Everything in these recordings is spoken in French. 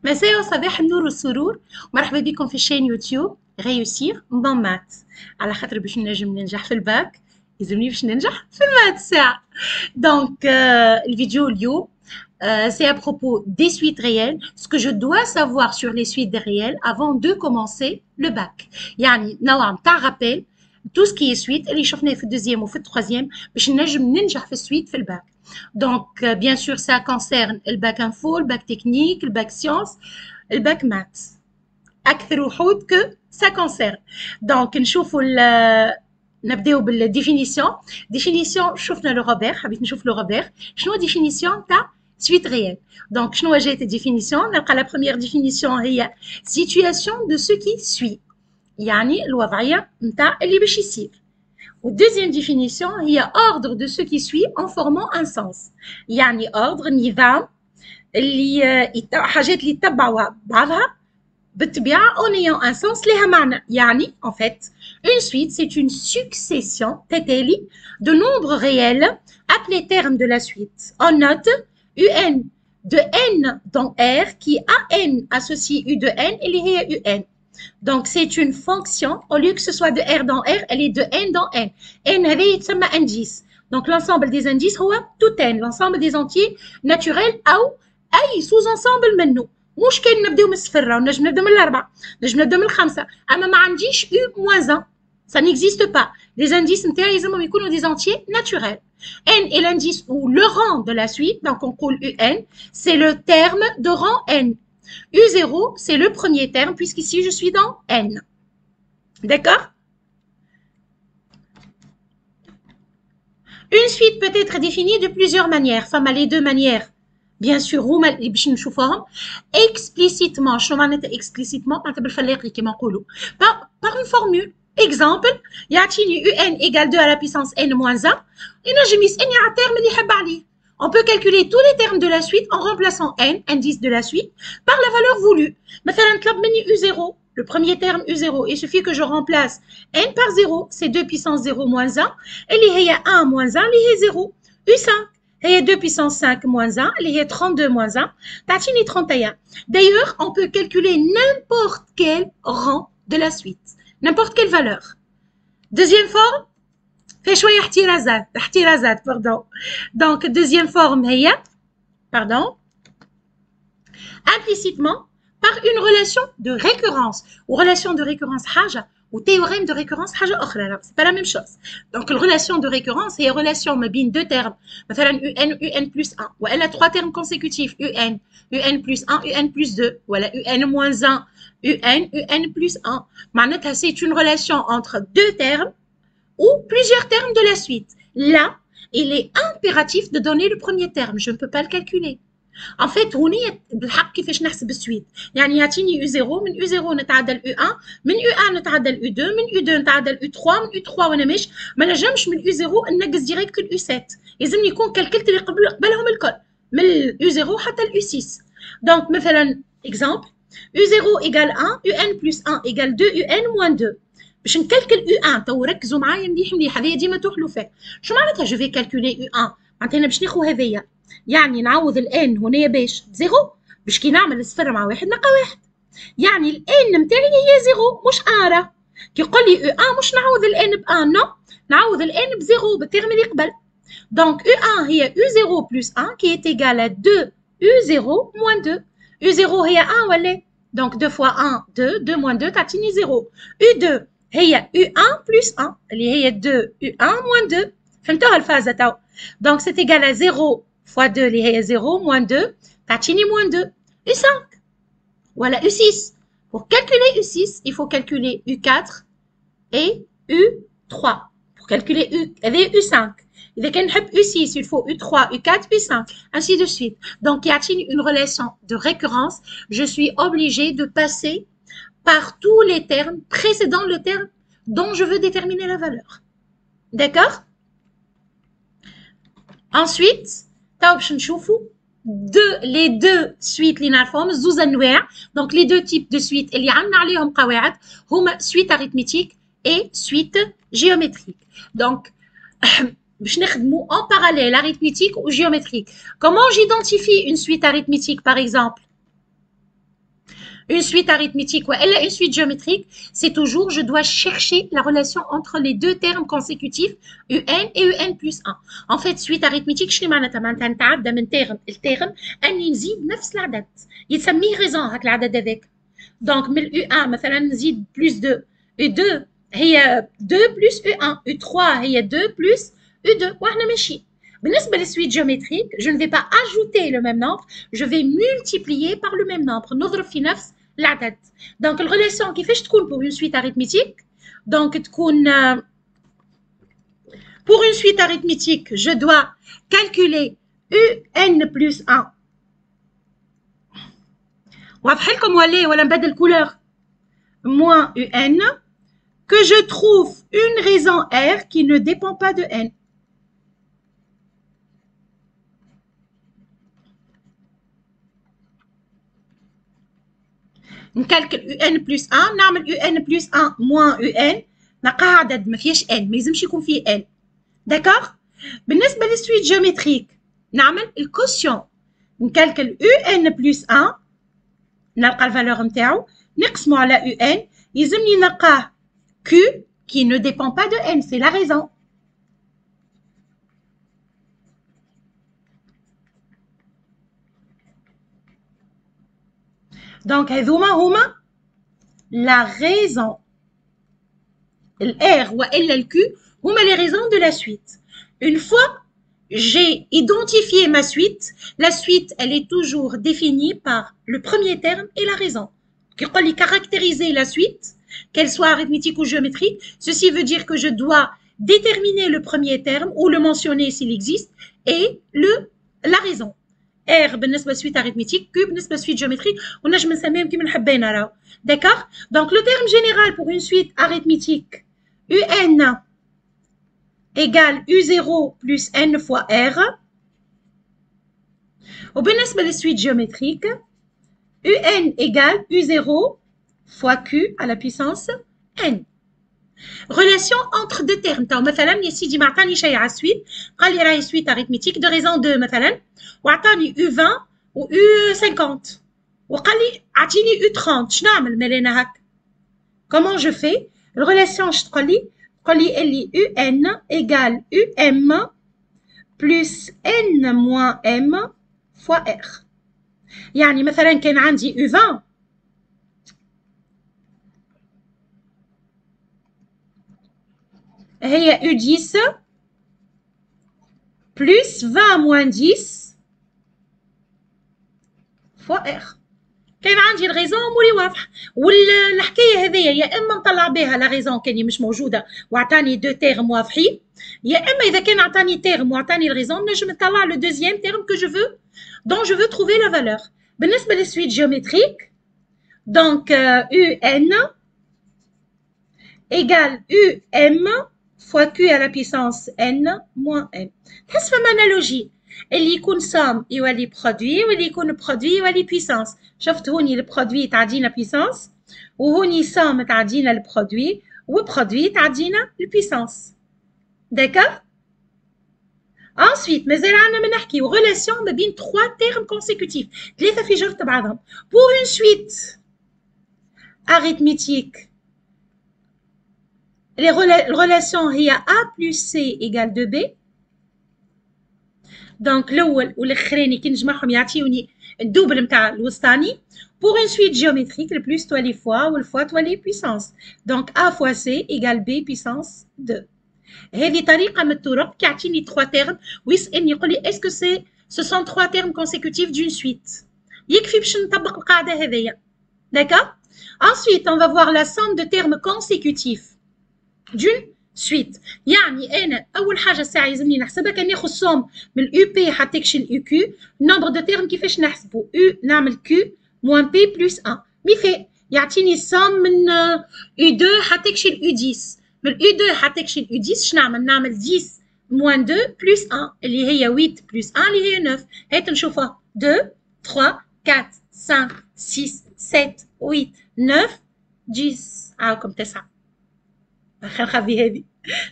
مساء وصباح النور والسرور، مرحبا بكم في الشين يوتيوب غيوسير بون مات. على خاطر باش نجم ننجح في الباك يلزمني باش ننجح في المات ساعة. دونك الفيديو اليوم c'est à propos des suites réelles, ce que je dois savoir sur les suites des réels avant de commencer le bac. يعني نوع نتاع rappel tout ce qui est suite اللي شفناه في الدوزيام وفي التروازيام باش نجم ننجح في السويت في الباك. Donc, bien sûr, ça concerne le bac info, le bac technique, le bac sciences, le bac maths. أكثر وحود que ça concerne. Donc, نشوفوا نبداو بالديفينيسيون. ديفينيسيون شفنا لو روبير، حبيت نشوف لو روبير. شنو ديفينيسيون تاع suite réelle. Donc, شنو جات الديفينيسيون؟ نلقى la première définition هي situation de ce qui suit. يعني الوضعية نتاع اللي باش يصير. Ou deuxième définition, il y a ordre de ce qui suit en formant un sens. يعني ordre, نظام اللي حاجات اللي يتبعوا بعضها بالطبيعة en ayant un sens لها معنى. يعني en fait, une suite, c'est une succession تتالي de nombres réels appelés termes de la suite. On note UN de n dans R qui a n associé U de n اللي هي UN. Donc, c'est une fonction, au lieu que ce soit de R dans R, elle est de N dans N. N, هذا يتسمى indice. Donc, l'ensemble des indices هو tout N, l'ensemble des entiers naturels أو أي sous-ensemble منه. مش كان نبداو من الصفر، ونجم نبدا من الأربعة، نجم نبدا من الخمسة، أما ما عنديش U moins 1. Ça n'existe pas. Les indices نتاعي يلزمهم يكونوا des entiers naturels. N est l'indice ou le rang de la suite, donc on coule UN, c'est le terme de rang N. U0, c'est le premier terme, puisqu'ici, je suis dans N. D'accord? Une suite peut être définie de plusieurs manières. Enfin, les deux manières, bien sûr, explicitement. Explicitement, par une formule. Exemple, يعطيني UN égale 2 à la puissance N moins 1. ينجم يسألني على الترم اللي يحب عليه. On peut calculer tous les termes de la suite en remplaçant n, indice de la suite, par la valeur voulue. مثلا طلب مني U0, le premier terme U0. Il suffit que je remplace n par 0, c'est 2 puissance 0 moins 1, اللي هي 1 moins 1, اللي هي 0. U5, هي 2 puissance 5 moins 1, اللي هي 32 moins 1, تعطيني 31. D'ailleurs, on peut calculer n'importe quel rang de la suite, n'importe quelle valeur. Deuxième forme, fait شوية احترازات pardon. Donc deuxième forme هي pardon implicitement par une relation de récurrence ou relation de récurrence حاجة ou théorème de récurrence حاجة أخرى. C'est pas la même chose. Donc la relation de récurrence هي relation ما بين deux termes مثلا UN plus 1 ولا trois termes consécutifs UN plus 1 UN plus 2 ولا UN moins 1 UN plus 1. معناتها c'est une relation entre deux termes ou plusieurs termes de la suite. Là, il est impératif de donner le premier terme. Je ne peux pas le calculer. En fait, هنا بالحق كيفاش نحسب السويت. يعني يعطيني U0 من U0 نتعدل U1 من U1 نتعدل U2 من U2 نتعدل U3 من U3 وانا ما نجمش من U0 ننقص ديريكت ال U7. يلزمني يكون كالكلت اللي قبلهم الكل من U0 حتى ال U6. Donc مثلا exemple U0 égale 1 UN plus 1 égale 2 UN moins 2. باش نكالكل U1 تو ركزوا معايا مليح هذايا ديما توحلوا فيه. شو معناتها جو في كالكولي U1؟ معناتها انا باش ناخذ هذايا يعني نعوض الان هنا باش بزيرو باش كي نعمل صفر مع واحد نلقى واحد. يعني الان نتاعي هي زيرو مش ارا. كي يقول لي U1 مش نعوض الان بان نو نعوض الان بزيرو بالترم اللي قبل. دونك U1 هي U0 plus 1 qui est égal à 2 U0 moins 2. U0 هي 1 ولا؟ دونك 2 fois 1 2 2 moins 2 تعطيني 0. U2 هي U1 plus 1 اللي هي 2 U1 moins 2. فهمتوها الفازة تو. Donc c'est égal à 0 fois 2 اللي هي 0 moins 2 تعطيني moins 2 U5 ولا U6. Pour calculer U6 il faut calculer U4 et U3. Pour calculer U5 إذا كان نحب U6 il faut U3 U4 U5 ainsi de suite. Donc يعطيني une relation de récurrence. Je suis obligée de passer par tous les termes précédant le terme dont je veux déterminer la valeur. D'accord? Ensuite, les deux suites اللي نعرفهم زوز انواع. Donc les deux types de suites اللي عندنا عليهم قواعد هما suite arithmétique et suite géométrique. Donc باش نخدموا en parallèle arithmétique ou géométrique. Comment j'identifie une suite arithmétique par exemple? Une suite arithmétique ou une suite géométrique, c'est toujours, je dois chercher la relation entre les deux termes consécutifs, UN et UN plus 1. En fait, suite arithmétique, شنو معناتها؟ معناتها نتعدى من ترم لترم اني نزيد نفس العدد. يسميه ريزون هاك العدد هذاك. دونك من U1 مثلا نزيد بلس 2. U2 هي 2 بلس U1. U3 هي 2 بلس U2 واحنا ماشي. بالنسبة للسويت géométrique, je ne vais pas ajouter le même nombre, je vais multiplier par le même nombre. نضرب في نفس العدد. Donc الريلاسيون كيفاش تكون pour une suite arithmétique? Donc تكون pour une suite arithmétique, je dois calculer UN plus 1. واضح لكم ولا نبدل couleur? Moins UN que je trouve une raison R qui ne dépend pas de N. نكالكل UN plus 1 نعمل UN plus 1 moins UN نلقاها عدد ما فيهاش N ما يلزمش يكون فيه N. داكوغ؟ بالنسبة للسويت جيومتريك نعمل الكوسيون نكالكل UN plus 1 نلقى الفالور نتاعو نقسمو على UN يلزمني نلقاه Q qui ne dépend pas de N, c'est la raison. Donc, هذوما هما la raison. Le R ou le Q هما les raisons de la suite. Une fois j'ai identifié ma suite, la suite, elle est toujours définie par le premier terme et la raison. Quand on caractériser la suite, qu'elle soit arithmétique ou géométrique, ceci veut dire que je dois déterminer le premier terme ou le mentionner s'il existe et la raison. R بالنسبة للسويت arithmétique, Q بالنسبة للسويت géométrique, ونجم نسميهم كيما حبينا راهو. D'accord? Donc le terme général pour une suite arithmétique, UN égale U0 plus N fois R. وبالنسبة للسويت géométrique, UN égale U0 fois Q à la puissance N. Relation entre deux termes. تاو مثلا يا سيدي ما عطاني شيء على السويت قال لي راهي سويت arithmétique de raison 2 مثلا وعطاني U20 و U50 وقال لي اعطيني U30 شنو نعمل مالينا هك؟ Comment je fais? الريلاسيون اش تقول لي؟ تقول لي اللي UN égale UM plus N moins M fois R. يعني مثلا كان عندي U20 هي U10 plus 20 moins 10 fois R. كان عندي الغيزون اموري واضحه والحكايه هذيا يا اما نطلع بها لا غيزون كاني مش موجوده واعطاني دو تيرم واضحين يا اما اذا كان عطاني تيرم واعطاني الغيزون نجم نطلع لو دوزيام تيرم كو جو فو دون جو فو تروفي لا فالور. بالنسبه للسويت جيومتريك دونك UN égale UM fois Q à la puissance N moins M. تحس فما انالوجي اللي يكون سام يولي برودوي واللي يكون برودوي يولي بيسانس. شفت هوني البرودوي تعدينا بيسانس وهوني سام تعدينا البرودوي وبرودوي تعدينا البيسانس. داكوغ؟ ensuite مازال عندنا ما نحكيو ريلاسيون ما بين 3 تيرم كونسيكوتيف ثلاثه في جوج بعضهم. pour une suite arithmétique les relations هي A plus C égale 2B. دونك الاول والاخراني كي نجمعهم يعطيوني الدوبل نتاع الوسطاني. pour une suite géométrique le plus تولي fois والفوا تولي puissance. donc A fois C égale B puissance 2. هذه طريقه من الطرق كيعطيني 3 تيرم ويسالني يقول لي est-ce que ce sont 3 termes consécutifs d'une suite. يكفي باش نطبق القاعده هذيا. d'accord? ensuite on va voir la somme de termes consécutifs d'une suite. يعني انا اول حاجه الساعه يلزمني نحسبها كان ناخذ سوم من اليو بي حتى يكشي اليو كيو. نومبر دو تيرم كيفاش نحسبوا؟ يو نعمل كيو موان بي بلس 1 مي يعطيني سوم من يو 2 حتى يكشي اليو 10. من اليو 2 حتى يكشي اليو 10 شنعمل؟ نعمل 10 موان 2 بلس 1 اللي هي 8 بلس 1 اللي هي 9. هات نشوفها 2 3 4 5 6 7 8 9 10 عاوكم 9.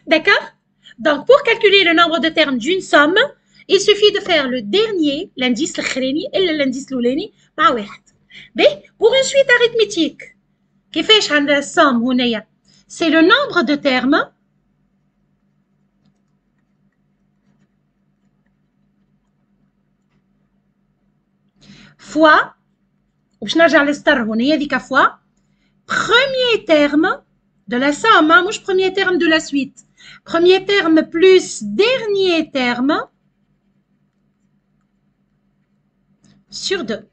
D'accord? Donc, pour calculer le nombre de termes d'une somme, il suffit de faire le dernier, l'indice الخراني, et l'indice l'ouleni, par واحد. Pour une suite arithmétique, كيفاش عندها السوم هنايا؟ C'est le nombre de termes fois, وباش نرجع للستر هنا هذيك fois premier terme de la somme, مش premier terme de la suite. Premier terme plus dernier terme sur 2.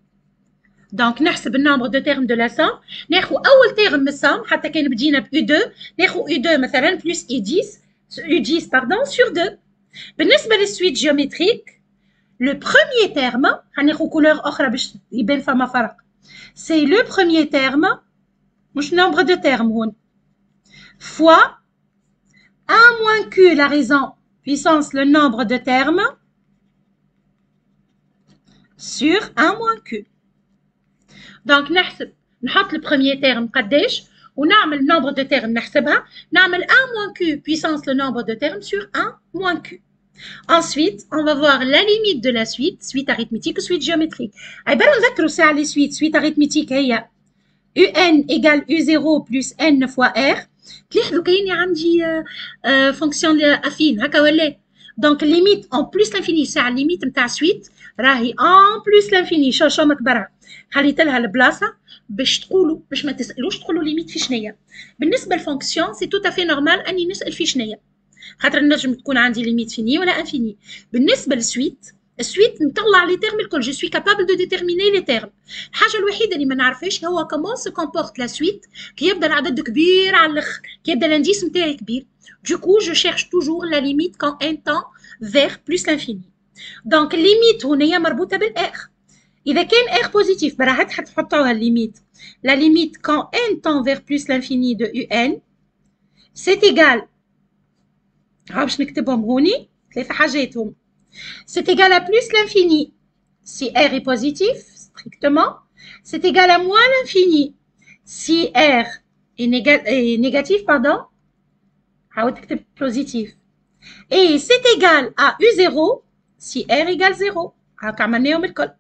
Donc نحسب النمبر دو تيرم دو لا سوم، ناخذ اول تيرم من السوم حتى كان بدينا ب U2 ناخذ U2 مثلا بلس U10 pardon sur 2. بالنسبه للسويت جيومتريك لو بروميير تيرم هناخذ كولور اخرى باش يبان فما فرق. سي لو بروميير تيرم مش نمبر دو تيرم هون fois 1 moins q la raison puissance le nombre de termes sur 1 moins q. Donc نحسب نحط البروميير تيرم قداش ونعمل nombre de termes نحسبها، نعمل 1 moins q puissance le nombre de termes sur 1 moins q. Ensuite, on va voir la limite de la suite arithmétique ou suite géométrique. عبارة نذكروا ساعة les suite arithmétique هي un égale u0 plus n fois r. تلاحظوا كاين عندي فونكسيون افين هكا ولا؟ دونك ليميت اون بلس لانفيني ساعة الليميت نتاع سويت راهي اون بلس لانفيني شو مكبرها خليت لها البلاصه باش تقولوا باش ما تسالوش تقولوا ليميت في شنيا. بالنسبه للفونكسيون سي تو افي نورمال اني نسال في شنيا خاطر نجم تكون عندي ليميت فيني ولا انفيني. بالنسبه للسويت السويت نطلع لي تيرم الكل جو سوي كابابل دو ديتيرميني لي تيرم. الحاجه الوحيده اللي ما نعرفهاش هو كومون سو كومبورت لا سويت كي يبدا العدد كبير على الاخر كي يبدا الانديس نتاعي كبير. Du coup, je cherche toujours la limite quand n tend vers plus l'infini. Donc, limite هنا مربوطة بالr. إذا كان r positif براحت حتحطوها الليميت. La limite quand n tend vers plus l'infini de un c'est égal. باش نكتبهم هوني ثلاثة حاجاتهم. C'est égal à plus l'infini si r est positif strictement. C'est égal à moins l'infini si r est négatif, pardon. عاود تكتب positif. Et c'est égal à U0 si R égale 0. هاكا عملناهم الكل.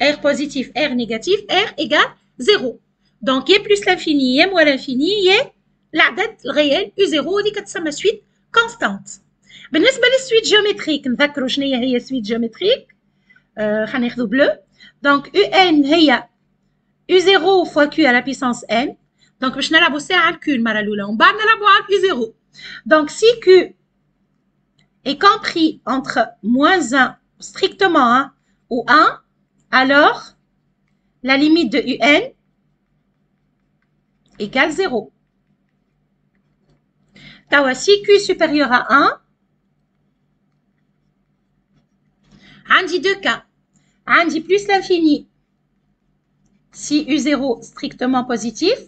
R positif, R négatif, R égale 0. Donc, y plus l'infini, y moins l'infini, y العدد الغيال U0 هذيك تسمى suite constante. بالنسبة للسويت جيومتريك نذكروا شنو هي سويت جيومتريك. خلينا ناخذوا بلو. Donc, UN هي U0 fois Q à la puissance N. Donc, باش نلعبوا ساعة على الكيو المرة الأولى ومن بعد نلعبوا على U0. Donc, si Q est compris entre moins 1 strictement 1 ou 1, alors la limite de UN égale 0. Tawa, si Q est supérieur à 1, عندي deux cas. عندي plus l'infini si U0 strictement positif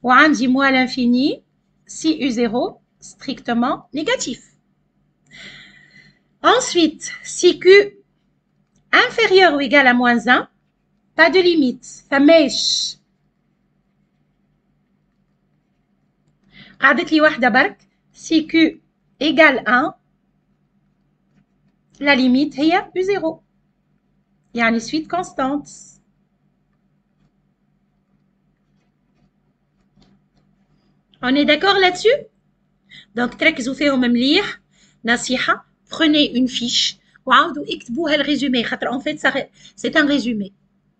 ou عندي moins l'infini si U0 strictement négatif. Ensuite, si Q inférieur ou égal à moins 1, pas de limite. فماش قعدت لي واحدة برك. Si Q égale 1, la limite هي U0. يعني suite constante. On est d'accord là-dessus? Donc, تركزوا فيهم مليح. نصيحة. Prenez une fiche. وعاودوا اكتبوها الريزومي خاطر en fait c'est un résumé.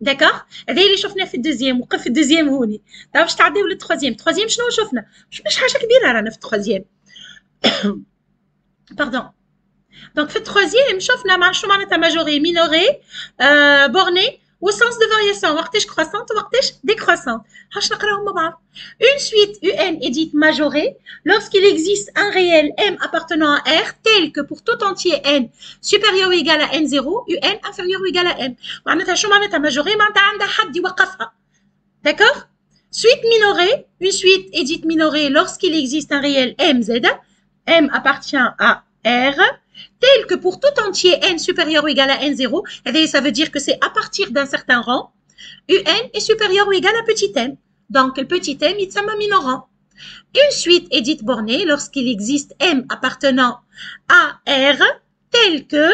D'accord? هذا اللي شفناه في الدوزيام وقف في الدوزيام هوني. تو باش تعديو للتروازيام. التروازيام شنو شفنا؟ مش حاجة كبيرة رانا في التروازيام. Pardon. Donc, في التروازيام شفنا مع شنو معناتها ماجوري مينوري بورني والسنس دو فارياسيون وقتاش كروسانت وقتاش décroissante. هاش نقراهم مع بعض. Une suite UN est dite majorée lorsqu'il existe un réel M appartenant à R tel que pour tout entier N supérieur ou égal à N0 UN inférieur ou égal à M. معناتها شو معناتها ماجوري معناتها عندها حد يوقفها. D'accord? Suite minorée, une suite est dite minorée lorsqu'il existe un réel M Z. M appartient à R tel que pour tout entier n supérieur ou égal à n0, et ça veut dire que c'est à partir d'un certain rang, un est supérieur ou égal à petit m. Donc, le petit m, il s'appelle minorant. Une suite est dite bornée lorsqu'il existe m appartenant à R tel que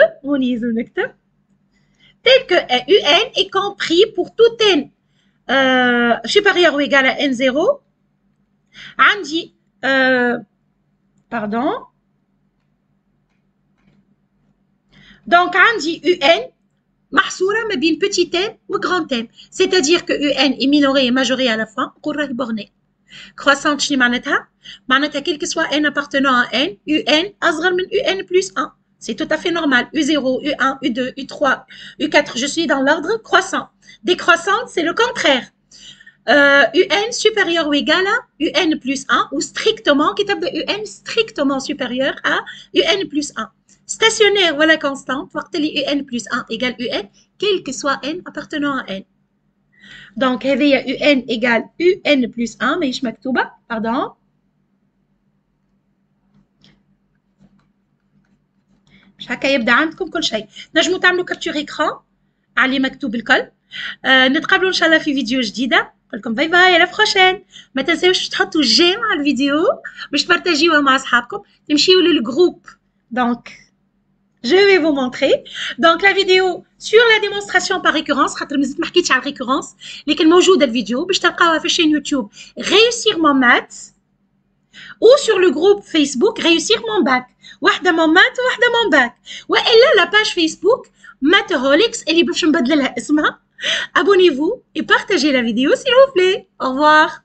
un est compris pour tout n supérieur ou égal à n0 عندي pardon donc عندي un محصورة ما بين petit n و grand n c'est-à-dire que un est minoré et majoré à la fois نقول راهي borné croissante شنو معناتها quel que soit n appartenant à n un أصغر من un plus 1 c'est tout à fait normal u0 u1 u2 u3 u4 je suis dans l'ordre croissant décroissante c'est le contraire un supérieur ou égal à un plus 1 ou strictement qui تبدا un strictement supérieur à un plus 1 stationnaire voilà constante وقت اللي un plus 1 égale un quel que soit n appartenant à n donc هذه un égale un plus 1 ماهيش مكتوبه pardon مش هكا يبدا عندكم كل شيء نجموا تعملوا كابتور ايكران على مكتوب الكل نتقابلوا ان شاء الله في فيديو جديده نقول لكم باي باي على بروشين ما تنساوش تحطوا جيم على الفيديو باش تبارطاجيوها مع اصحابكم تمشيوا للجروب دونك je vais vous montrer donc la vidéo sur la démonstration par récurrence خاطر مازلت ما حكيتش على الريكورونس لكن موجوده الفيديو باش تلقاوها في الشين يوتيوب réussir mon maths ou sur le groupe Facebook réussir mon bac واحده mon maths وواحده mon bac والا la page Facebook Mathaholics اللي باش نبدل لها اسمها abonnez-vous et partagez la vidéo s'il vous plaît au revoir